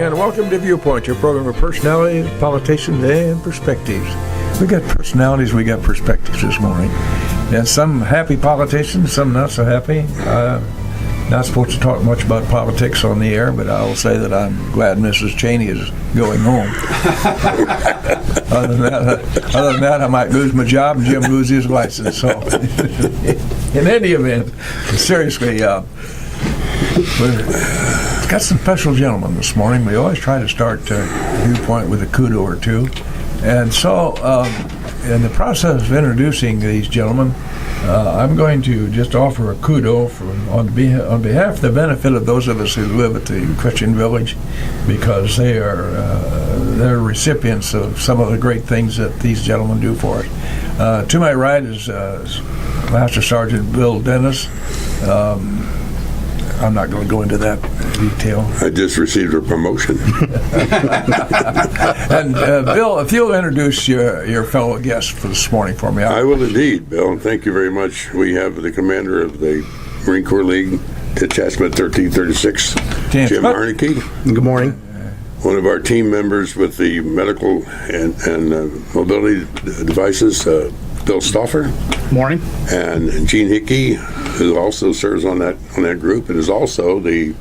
and welcome to Viewpoint, your program of personality, politicians, and perspectives. We got personalities, we got perspectives this morning. And some happy politicians, some not so happy. Not supposed to talk much about politics on the air, but I will say that I'm glad Mrs. Cheney is going home. Other than that, I might lose my job and Jim lose his license. So, in any event, seriously, we've got some special gentlemen this morning. We always try to start Viewpoint with a kudo or two. And so, in the process of introducing these gentlemen, I'm going to just offer a kudo on behalf of the benefit of those of us who live at the Christian Village, because they're recipients of some of the great things that these gentlemen do for us. To my right is Master Sergeant Bill Dennis. I'm not going to go into that detail. I just received a promotion. And Bill, if you'll introduce your fellow guests for this morning for me. I will indeed, Bill. Thank you very much. We have the commander of the Marine Corps League, Detachment 1336, Jim Harnacke. Good morning. One of our team members with the medical and mobility devices, Bill Stauffer. Morning. And Gene Hickey, who also serves on that group, and is also the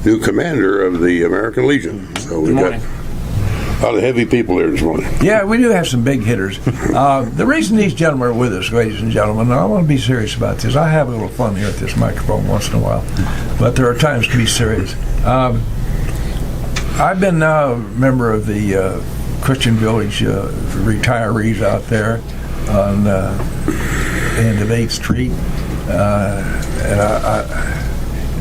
new commander of the American Legion. So we've got a lot of heavy people here this morning. Yeah, we do have some big hitters. The reason these gentlemen are with us, ladies and gentlemen, and I want to be serious about this. I have a little fun here at this microphone once in a while, but there are times to be serious. I've been now a member of the Christian Village retirees out there on end of 8th Street. And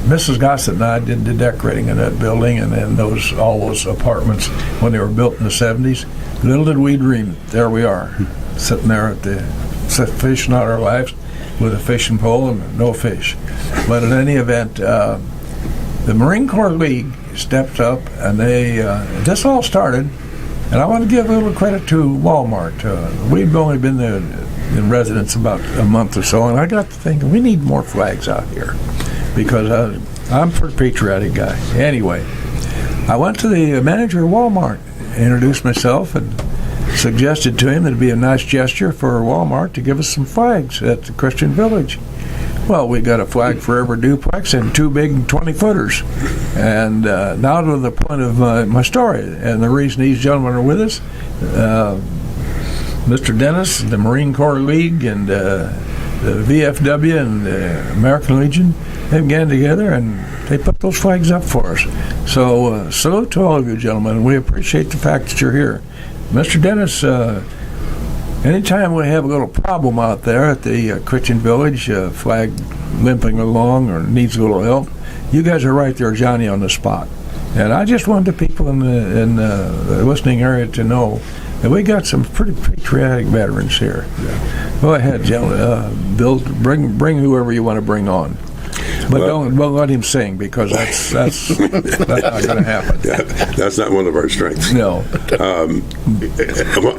Mrs. Gossett and I did the decorating in that building, and then all those apartments when they were built in the 70s. Little did we dream, there we are, sitting there fishing out our lives with a fishing pole and no fish. But in any event, the Marine Corps League stepped up, and this all started, and I want to give a little credit to Walmart. We've only been there in residence about a month or so, and I got to thinking we need more flags out here, because I'm a pretty patriotic guy. Anyway, I went to the manager of Walmart, introduced myself, and suggested to him that it'd be a nice gesture for Walmart to give us some flags at the Christian Village. Well, we got a flag for every duplex and 2 big 20-footers. And now to the point of my story, and the reason these gentlemen are with us. Mr. Dennis, the Marine Corps League, and the VFW and the American Legion, they began together and they put those flags up for us. So salute to all of you gentlemen. We appreciate the fact that you're here. Mr. Dennis, anytime we have a little problem out there at the Christian Village, flag limping along or needs a little help, you guys are right there, Johnny, on the spot. And I just wanted the people in the listening area to know that we got some pretty patriotic veterans here. Yeah. Go ahead, gentlemen. Bill, bring whoever you want to bring on. But don't let him sing, because that's not going to happen. Yeah, that's not one of our strengths. No.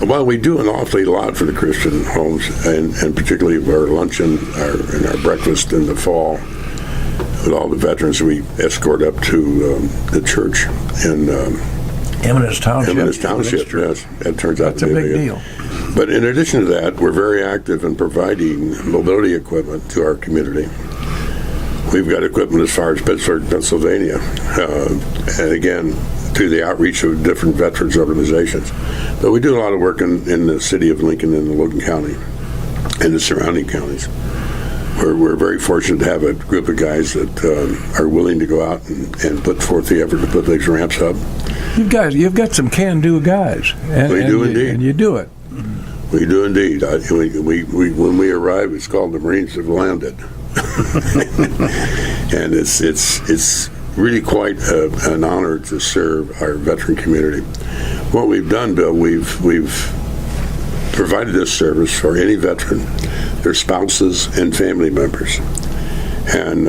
Well, we do an awfully lot for the Christian homes, and particularly our luncheon and our breakfast in the fall with all the veterans we escort up to the church in Eminence Township. Eminence Township, yes. That turns out to be a big deal. But in addition to that, we're very active in providing mobility equipment to our community. We've got equipment as far as Pittsburgh, Pennsylvania, and again, through the outreach of different veterans organizations. But we do a lot of work in the city of Lincoln and Logan County and the surrounding counties. We're very fortunate to have a group of guys that are willing to go out and put forth the effort to put these ramps up. You've got some can-do guys. We do indeed. And you do it. We do indeed. When we arrive, it's called the Marines have landed. And it's really quite an honor to serve our veteran community. What we've done, Bill, we've provided this service for any veteran, their spouses and family members, and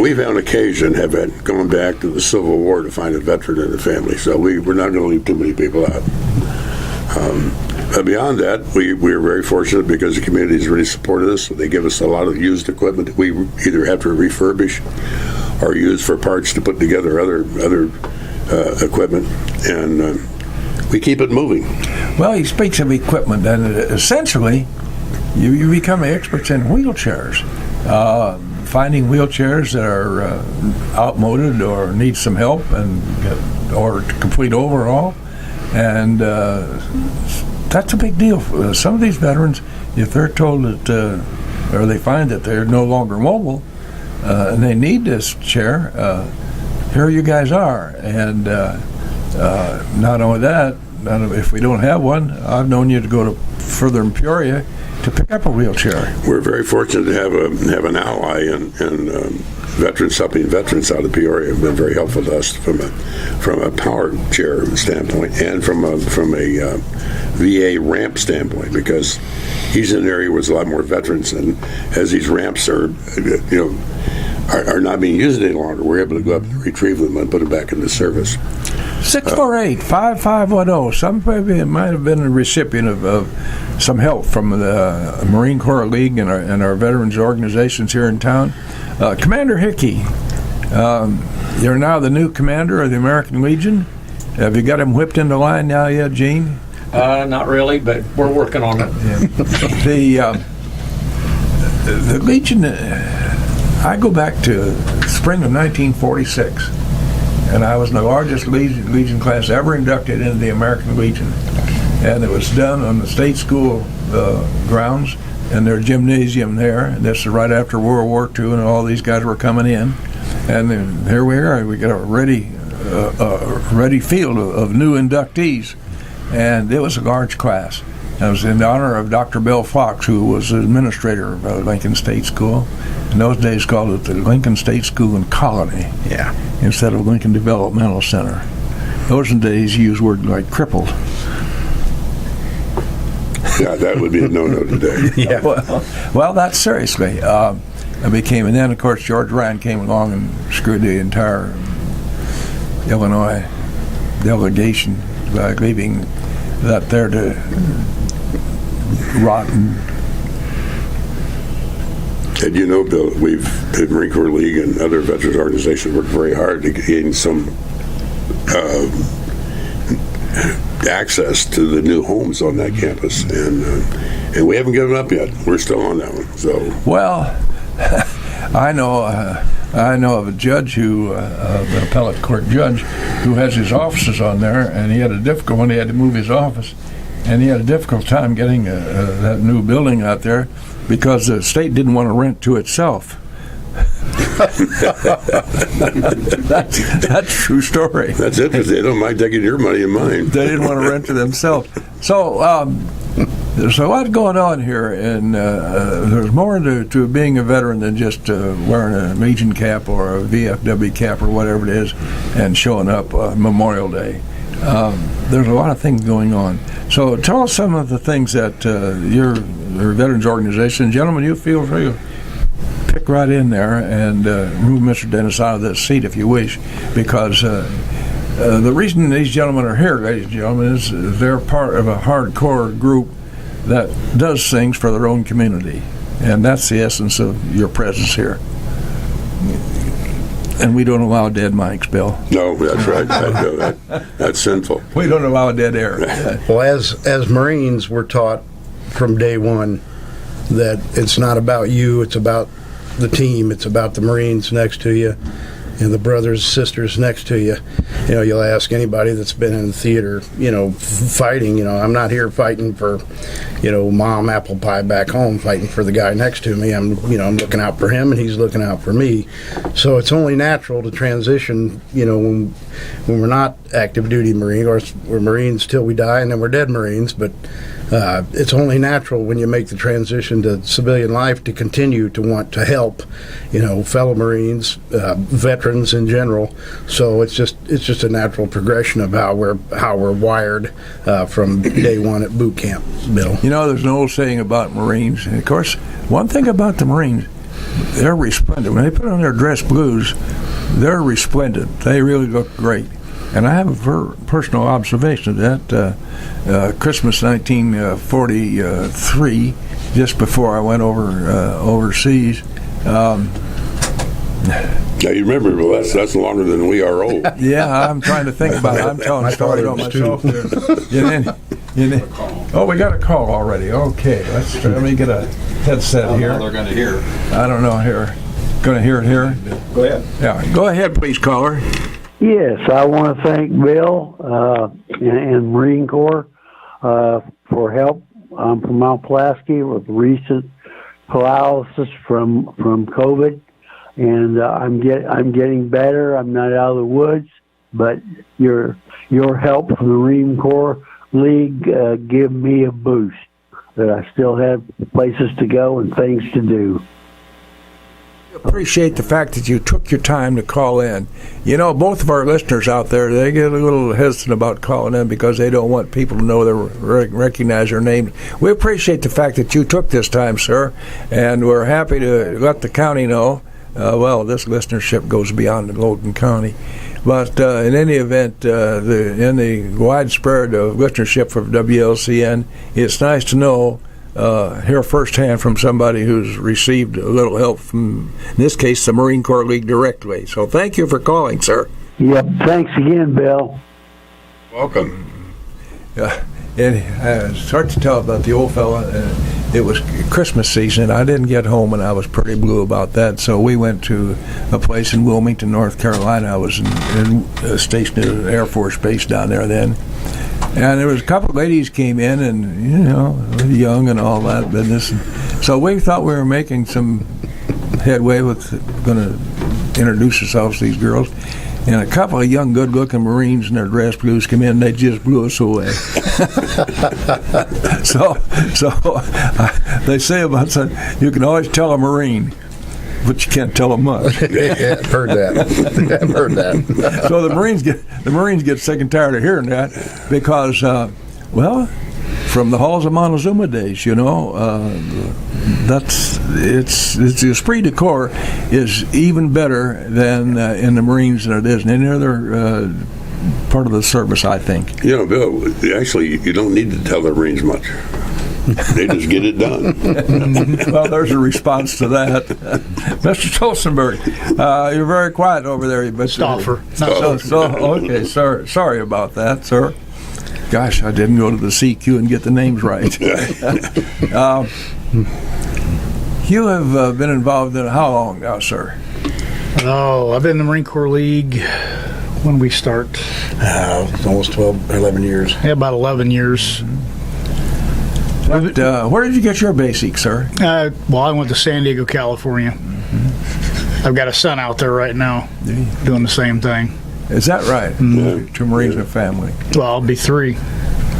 we've on occasion have gone back to the Civil War to find a veteran in the family. So we're not going to leave too many people out. But beyond that, we're very fortunate because the community has really supported us. They give us a lot of used equipment that we either have to refurbish or use for parts to put together other equipment, and we keep it moving. Well, he speaks of equipment, and essentially, you become experts in wheelchairs. Finding wheelchairs that are outmoded or need some help, or complete overhaul, and that's a big deal. Some of these veterans, if they're told that, or they find that they're no longer mobile, and they need this chair, here you guys are. And not only that, if we don't have one, I've known you to go to further in Peoria to pick up a wheelchair. We're very fortunate to have an ally in veterans, helping veterans out of Peoria. Have been very helpful to us from a power chair standpoint, and from a VA ramp standpoint, because he's in an area where there's a lot more veterans, and as these ramps are not being used any longer, we're able to go up and retrieve them and put them back into service. 648-5510. Somebody might have been a recipient of some help from the Marine Corps League and our veterans organizations here in town. Commander Hickey, you're now the new commander of the American Legion. Have you got him whipped into line now yet, Gene? Not really, but we're working on it. Yeah. The Legion, I go back to spring of 1946. And I was in the largest Legion class ever inducted into the American Legion. And it was done on the state school grounds and their gymnasium there. And this is right after World War II, and all these guys were coming in. And then here we are. We got a ready field of new inductees. And it was a large class. And it was in honor of Dr. Bill Fox, who was the administrator of Lincoln State School. In those days, called it the Lincoln State School and Colony, instead of Lincoln Developmental Center. Those days, you used words like crippled. Yeah, that would be a no-no today. Yeah. Well, that's seriously. I became, and then of course George Ryan came along and screwed the entire Illinois delegation by leaving that there to rot. And you know, Bill, the Marine Corps League and other veterans organizations worked very hard to gain some access to the new homes on that campus, and we haven't given up yet. We're still on that one. So well, I know of a judge an appellate court judge, who has his offices on there, and he had a difficult one. He had to move his office, and he had a difficult time getting that new building out there, because the state didn't want to rent to itself. That's a true story. That's interesting. They don't mind taking your money and mine. They didn't want to rent to themselves. So there's a lot going on here, and there's more to being a veteran than just wearing a Legion cap or a VFW cap or whatever it is and showing up Memorial Day. There's a lot of things going on. So tell us some of the things that your veterans organization, gentlemen, you feel free to pick right in there and move Mr. Dennis out of this seat if you wish, because the reason these gentlemen are here, ladies and gentlemen, is they're part of a hardcore group that does things for their own community, and that's the essence of your presence here. And we don't allow dead mics, Bill. No, that's right. That's sinful. We don't allow dead air. Well, as Marines, we're taught from day one that it's not about you, it's about the team, it's about the Marines next to you and the brothers, sisters next to you. You know, you'll ask anybody that's been in the theater, fighting, I'm not here fighting for, mom apple pie back home, fighting for the guy next to me. I'm looking out for him and he's looking out for me. So it's only natural to transition, when we're not active duty Marine, or we're Marines till we die and then we're dead Marines, but it's only natural when you make the transition to civilian life to continue to want to help, fellow Marines, veterans in general. So it's just a natural progression of how we're wired from day one at boot camp, Bill. There's an old saying about Marines, and of course, one thing about the Marines, they're resplendent. When they put on their dress blues, they're resplendent. They really look great. And I have a personal observation of that. Christmas 1943, just before I went overseas, Yeah, you remember, well, that's longer than we are old. Yeah, I'm trying to think about it. I'm telling My a story father about was myself. Oh, we got a call already. Okay, let me get a headset here. They're going to hear. I don't know here. Going to hear it here? Go ahead. Yeah, go ahead, please, caller. Yes, I want to thank Bill and Marine Corps for help. I'm from Mount Pulaski with recent paralysis from COVID, and I'm getting better. I'm not out of the woods, but your help from the Marine Corps League give me a boost that I still have places to go and things to do. Appreciate the fact that you took your time to call in. You know, both of our listeners out there, they get a little hesitant about calling in because they don't want people to know recognize their name. We appreciate the fact that you took this time, sir, and we're happy to let the county know. Well, this listenership goes beyond Logan County. But in any event, in the widespread listenership for WLCN, it's nice to know, hear firsthand from somebody who's received a little help from, in this case, the Marine Corps League directly. So thank you for calling, sir. Yep, thanks again, Bill. Welcome. And it's hard to tell about the old fella. It was Christmas season. I didn't get home, and I was pretty blue about that. So we went to a place in Wilmington, North Carolina. I was stationed at an Air Force base down there then. And there was a couple of ladies came in, and, you know, young and all that business. So we thought we were making some headway with going to introduce ourselves to these girls. And a couple of young, good-looking Marines in their dress blues come in, and they just blew us away. so they say about something, you can always tell a Marine, but you can't tell them much. Yeah, I've heard that. I've heard that. So the Marines get sick and tired of hearing that because, well, from the halls of Montezuma days, you know, it's the esprit de corps is even better than in the Marines than it is in any other part of the service, I think. You know, Bill, actually, you don't need to tell the Marines much. They just get it done. Well, there's a response to that. Mr. Stolzenberg, you're very quiet over there. But Stauffer. Okay, sorry about that, sir. Gosh, I didn't go to the CQ and get the names right. You have been involved in how long now, sir? Oh, I've been in the Marine Corps League. When we start? It's almost 12, 11 years. Yeah, about 11 years. Where did you get your basic, sir? Well, I went to San Diego, California. Mm-hmm. I've got a son out there right now doing the same thing. Is that right? Mm-hmm. Two Marines and family. Well, I'll be 3.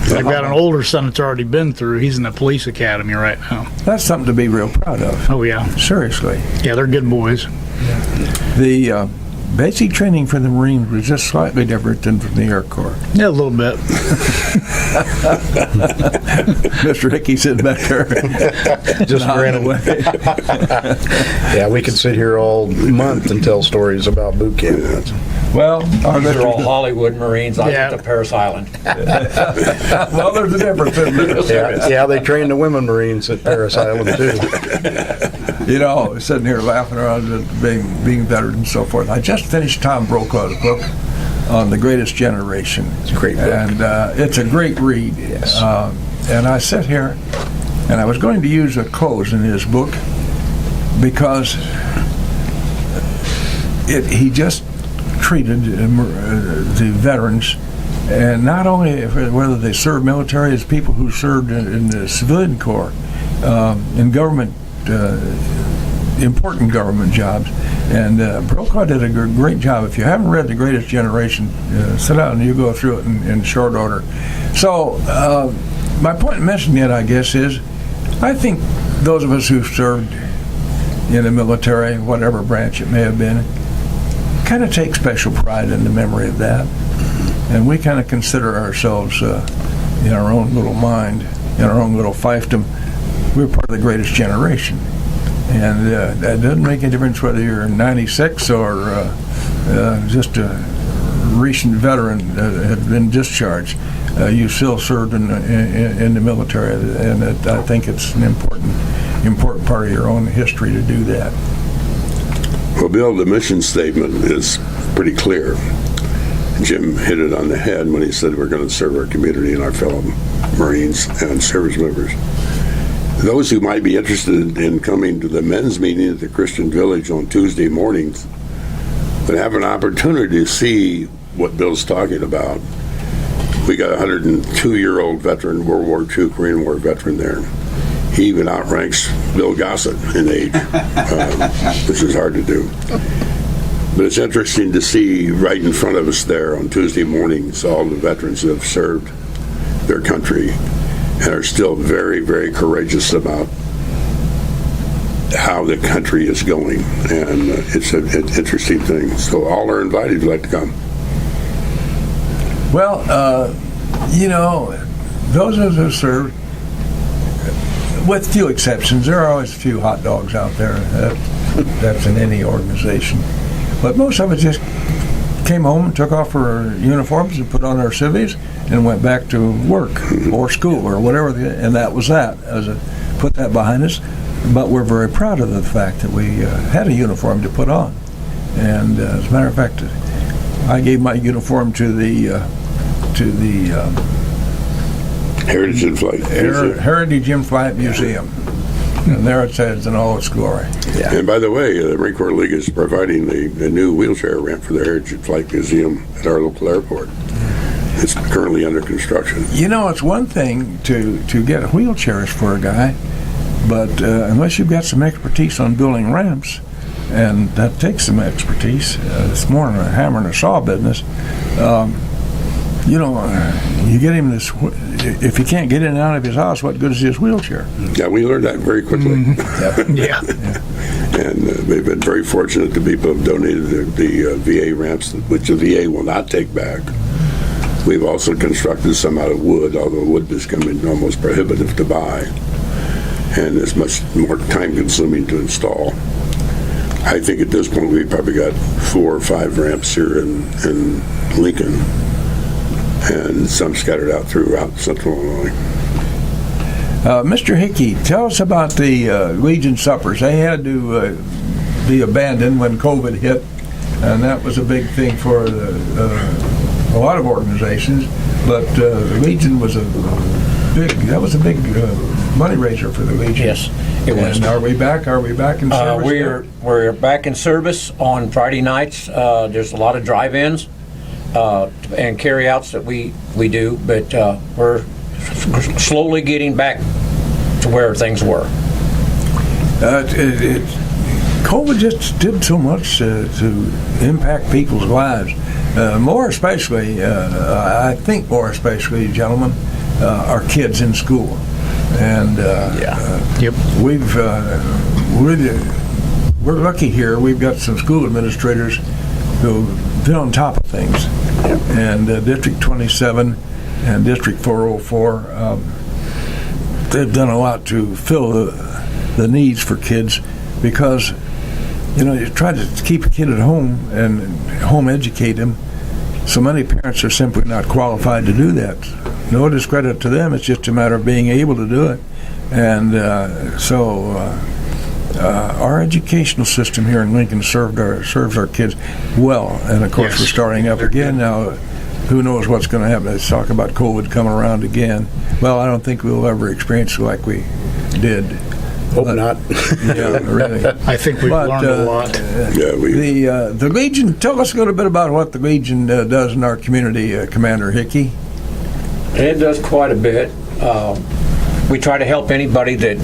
I've got an older son that's already been through. He's in the police academy right now. That's something to be real proud of. Oh, yeah. Seriously. Yeah, they're good boys. The basic training for the Marines was just slightly different than from the Air Corps. Yeah, a little bit. Mr. Hickey sitting back there. Just ran away. Yeah, we could sit here all month and tell stories about boot camp. Well, These are all Hollywood Marines. I Yeah. went to Paris Island. well, there's a difference in there. Yeah, they train the women Marines at Paris Island, too. You know, sitting here laughing around at being veteran and so forth. I just finished Tom Brokaw's book on The Greatest Generation. It's a great book. And it's a great read. Yes. And I sit here, and I was going to use a close in his book because he just treated the veterans, and not only whether they served military as people who served in the civilian corps, in government, important government jobs. And Brokaw did a great job. If you haven't read The Greatest Generation, sit down and you go through it in short order. So my point in mentioning it, I guess, is I think those of us who've served in the military, whatever branch it may have been, kind of take special pride in the memory of that. And we kind of consider ourselves, in our own little mind, in our own little fiefdom, we're part of the greatest generation. And that doesn't make any difference whether you're 96 or just a recent veteran had been discharged. You still served in the military, and I think it's an important part of your own history to do that. Well, Bill, the mission statement is pretty clear. Jim hit it on the head when he said we're going to serve our community and our fellow Marines and service members. Those who might be interested in coming to the men's meeting at the Christian Village on Tuesday mornings would have an opportunity to see what Bill's talking about. We got a 102-year-old veteran, World War II Korean War veteran there. He even outranks Bill Gossett in age, which is hard to do. But it's interesting to see right in front of us there on Tuesday mornings all the veterans that have served their country and are still very, very courageous about how the country is going. And it's an interesting thing. So all are invited if you'd like to come. Well, those of us who served, with few exceptions, there are always a few hot dogs out there. That's in any organization. But most of us just came home and took off our uniforms and put on our civvies and went back to work or school or whatever, and that was that. Put that behind us. But we're very proud of the fact that we had a uniform to put on. And as a matter of fact, I gave my uniform to the Heritage in Flight. Heritage in Flight Museum. And there it says in all its glory. Yeah. And by the way, the Marine Corps League is providing a new wheelchair ramp for the Heritage Flight Museum at our local airport. It's currently under construction. It's one thing to get wheelchairs for a guy, but unless you've got some expertise on building ramps, and that takes some expertise, it's more than a hammer and a saw business. You get him this. If he can't get in and out of his house, what good is his wheelchair? Yeah, we learned that very quickly. Yeah. And we've been very fortunate to people who have donated the VA ramps, which the VA will not take back. We've also constructed some out of wood, although wood is becoming almost prohibitive to buy, and it's much more time-consuming to install. I think at this point we've probably got 4 or 5 ramps here in Lincoln, and some scattered out throughout Central Illinois. Mr. Hickey, tell us about the Legion suppers. They had to be abandoned when COVID hit, and that was a big thing for a lot of organizations. But the Legion was a big money raiser for the Legion. Yes, it was. And are we back? Are we back in service? We're back in service on Friday nights. There's a lot of drive-ins and carry-outs that we do, but we're slowly getting back to where things were. COVID just did so much to impact people's lives. More especially, gentlemen, our kids in school. And we're lucky here. We've got some school administrators who've been on top of things. And District 27 and District 404, they've done a lot to fill the needs for kids, because you try to keep a kid at home and home educate him. So many parents are simply not qualified to do that. No discredit to them. It's just a matter of being able to do it. And our educational system here in Lincoln serves our kids well. And of course, we're starting up again now. Who knows what's going to happen? Let's talk about COVID coming around again. Well, I don't think we'll ever experience it like we did. Hope not. Yeah, really. I think we've learned a lot. The Legion, tell us a little bit about what the Legion does in our community, Commander Hickey. It does quite a bit. We try to help anybody that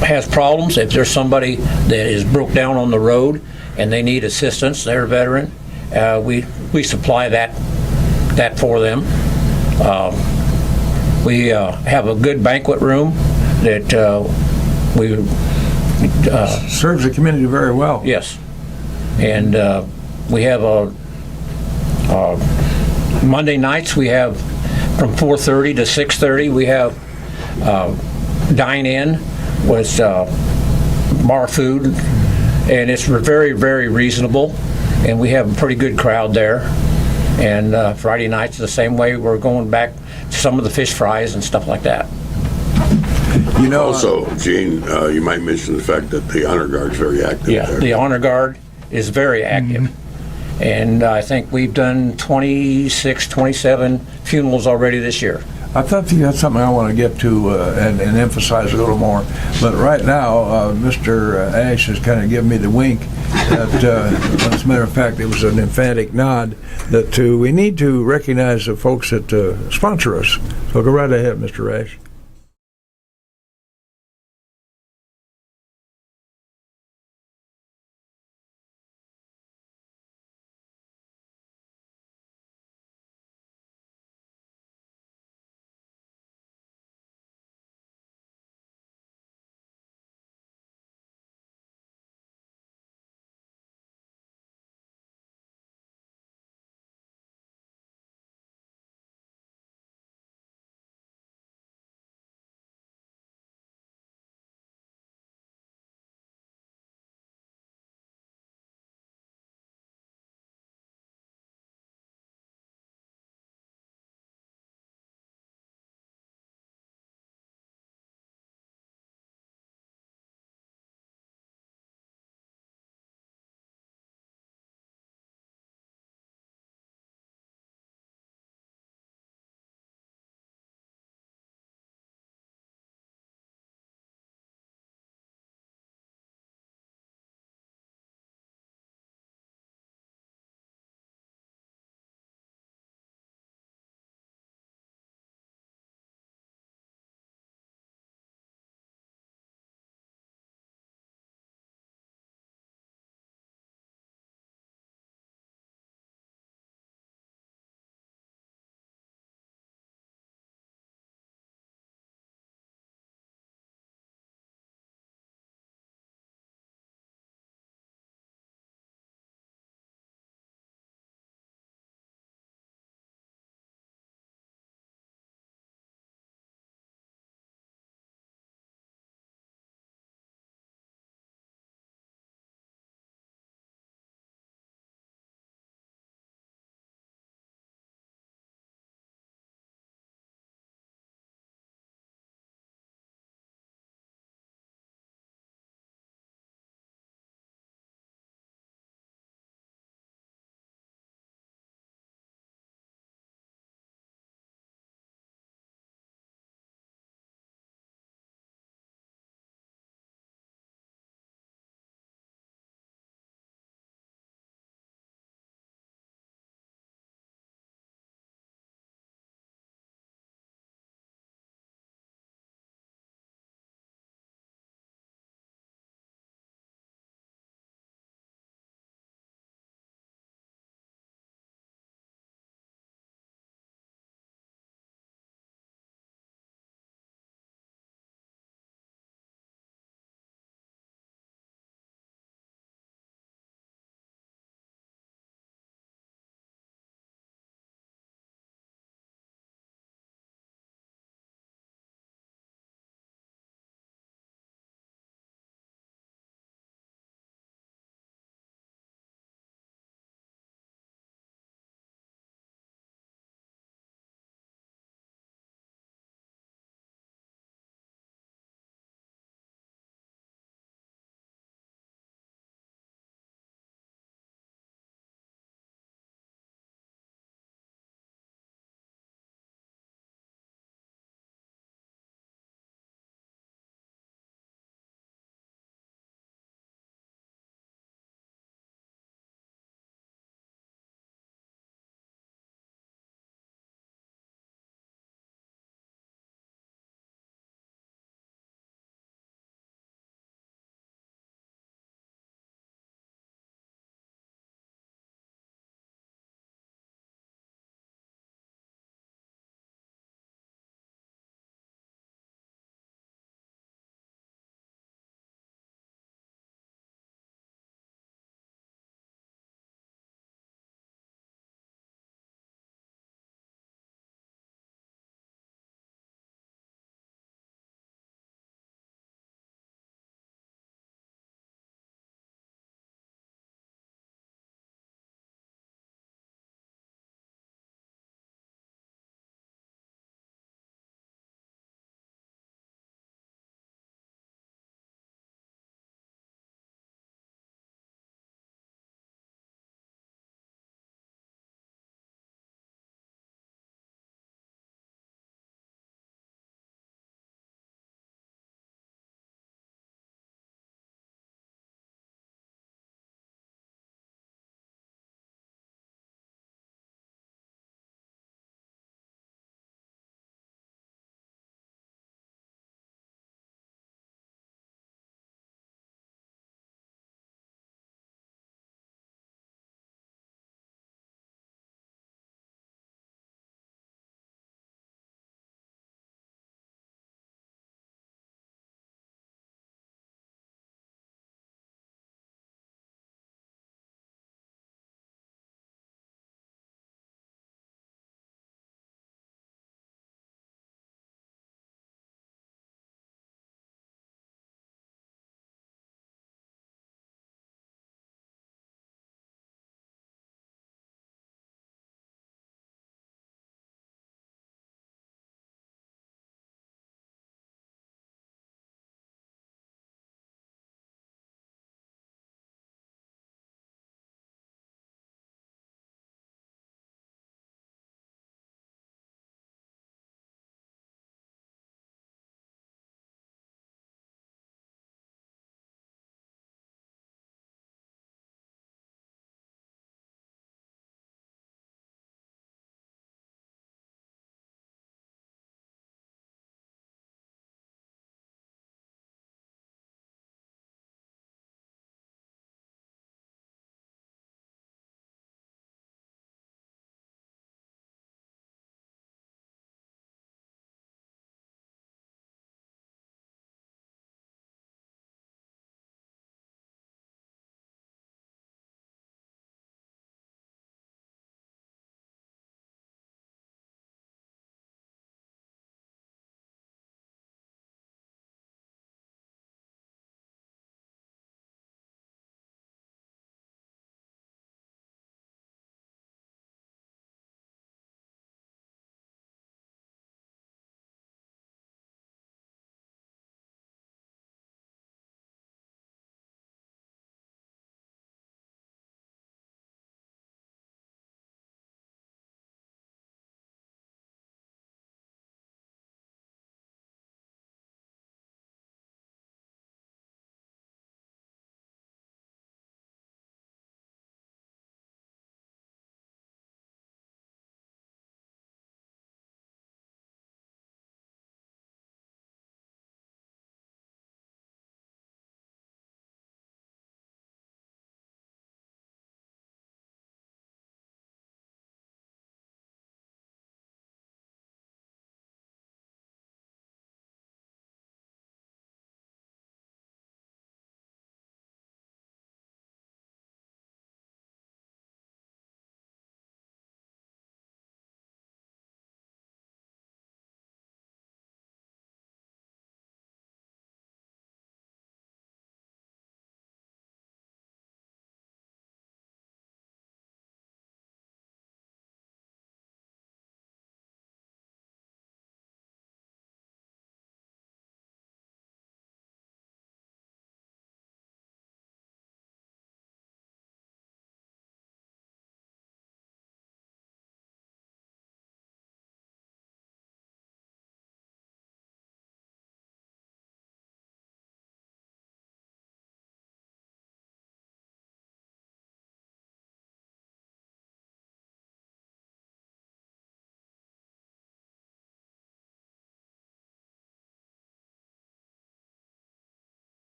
has problems. If there's somebody that is broke down on the road and they need assistance, they're a veteran, we supply that for them. We have a good banquet room that serves the community very well. Yes, and we have Monday nights. We have from 4:30 to 6:30. We have dine-in with bar food, and it's very, very reasonable. And we have a pretty good crowd there. And Friday nights the same way. We're going back to some of the fish fries and stuff like that. You know, Also, Gene, you might mention the fact that the honor guard is very active Yeah, there. the honor guard is very active. And I think we've done 26, 27 funerals already this year. I thought you had something I want to get to and emphasize a little more, but right now, Mr. Ash has kind of given me the wink that, as a matter of fact, it was an emphatic nod that we need to recognize the folks that sponsor us. So go right ahead, Mr. Ash.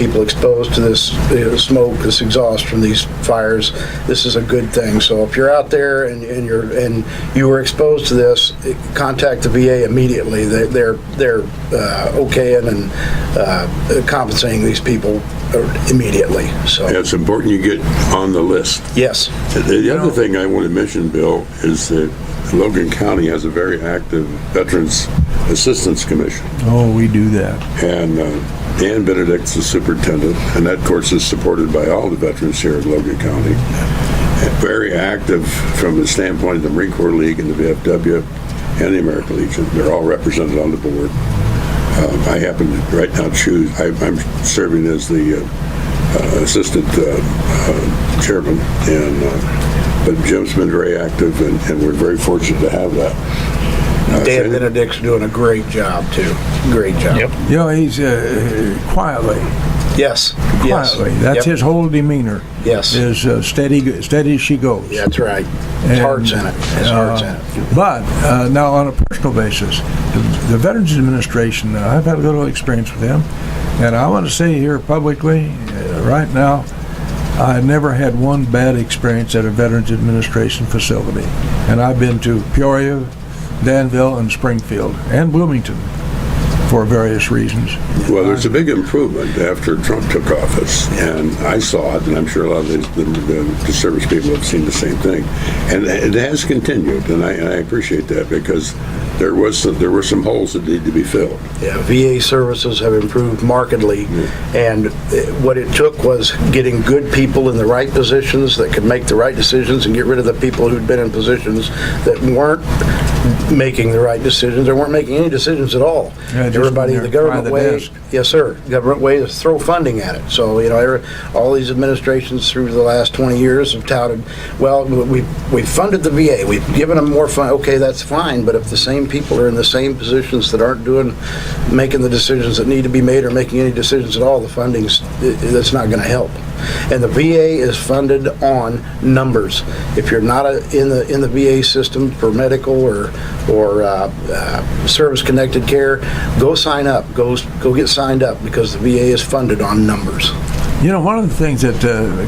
people exposed to this smoke, this exhaust from these fires. This is a good thing. So if you're out there and you were exposed to this, contact the VA immediately. They're okaying and compensating these people immediately. So Yeah, it's important you get on the list. yes, The other thing I want to mention, Bill, is that Logan County has a very active Veterans Assistance Commission. Oh, we do that. And Ann Benedict's the superintendent, and that, of course, is supported by all the veterans here in Logan County. And very active from the standpoint of the Marine Corps League and the VFW and the American Legion. They're all represented on the board. I happen to right now I'm serving as the assistant chairman, but Jim's been very active, and we're very fortunate to have that. Dan Benedict's doing a great job too. Great job. Yep. You know, he's quietly. Yes. Quietly. That's Yep. his whole demeanor. Yes. Is steady as she goes. That's right. His heart's in it. His heart's in it. But now, on a personal basis, the Veterans Administration, I've had a little experience with them, and I want to say here publicly, right now, I never had one bad experience at a Veterans Administration facility. And I've been to Peoria, Danville, and Springfield, and Bloomington for various reasons. Well, there's a big improvement after Trump took office, and I saw it, and I'm sure a lot of the service people have seen the same thing. And it has continued, and I appreciate that, because there were some holes that need to be filled. Yeah, VA services have improved markedly, and what it took was getting good people in the right positions that could make the right decisions and get rid of the people who'd been in positions that weren't making the right decisions or weren't making any decisions at all. Yeah, just Everybody, when the they're government by the way, desk. yes sir, government way is throw funding at it. So, all these administrations through the last 20 years have touted, well, we've funded the VA, we've given them more fund. Okay, that's fine, but if the same people are in the same positions that aren't making the decisions that need to be made or making any decisions at all, the funding's, that's not going to help. And the VA is funded on numbers. If you're not in the VA system for medical or service-connected care, go sign up. Go get signed up, because the VA is funded on numbers. You know, one of the things that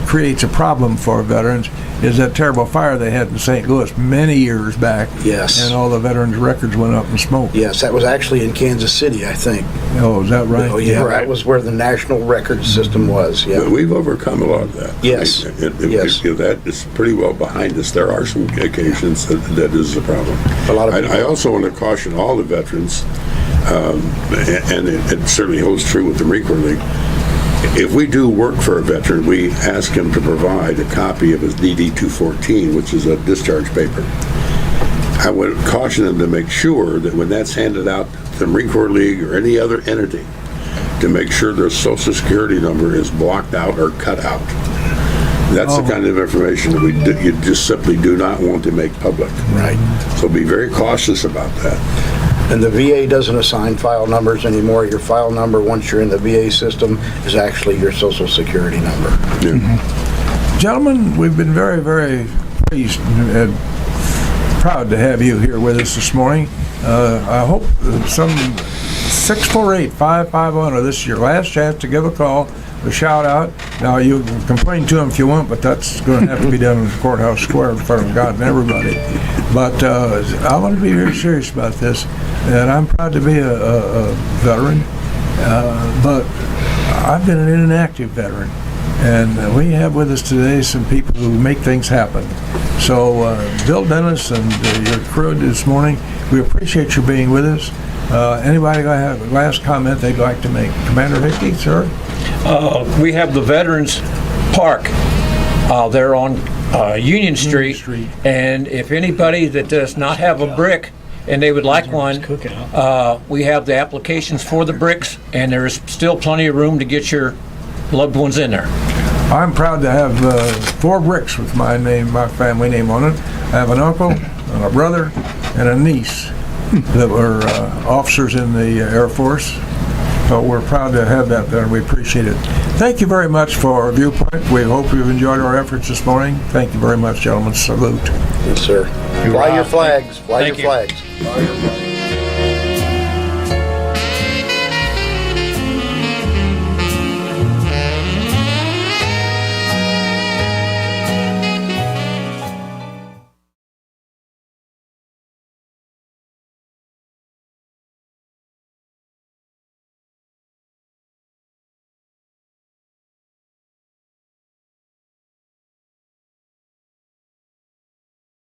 creates a problem for veterans is that terrible fire they had in St. Louis many years back. Yes. And all the veterans' records went up in smoke. Yes, that was actually in Kansas City, I think. Oh, is that right? Oh, yeah, Right. that was where the national record system was. But Yeah. we've overcome a lot of that. Yes. Yes. That is pretty well behind us. There are some occasions that is a problem. A lot of people. I also want to caution all the veterans, and it certainly holds true with the Marine Corps League. If we do work for a veteran, we ask him to provide a copy of his DD-214, which is a discharge paper. I would caution them to make sure that when that's handed out to the Marine Corps League or any other entity, to make sure their Social Security number is blocked out or cut out. That's the kind of information that you just simply do not want to make public. Right. So be very cautious about that. And the VA doesn't assign file numbers anymore. Your file number, once you're in the VA system, is actually your Social Security number. Yeah. Gentlemen, we've been very, very pleased and proud to have you here with us this morning. I hope some 648-5500, this is your last chance to give a call, a shout out. Now, you can complain to them if you want, but that's going to have to be done in the courthouse square in front of God and everybody. But I want to be very serious about this, and I'm proud to be a veteran, but I've been an inactive veteran. And we have with us today some people who make things happen. So, Bill Dennis and your crew this morning, we appreciate you being with us. Anybody have a last comment they'd like to make? Commander Hickey, sir? We have the Veterans Park there on Union Street, and if anybody that does not have a brick and they would like one, we have the applications for the bricks, and there's still plenty of room to get your loved ones in there. I'm proud to have 4 bricks with my name, my family name on it. I have an uncle, and a brother, and a niece that were officers in the Air Force. So we're proud to have that there, and we appreciate it. Thank you very much for Viewpoint. We hope you've enjoyed our efforts this morning. Thank you very much, gentlemen. Salute. Yes, sir. Fly your flags. Fly Thank your you. flags.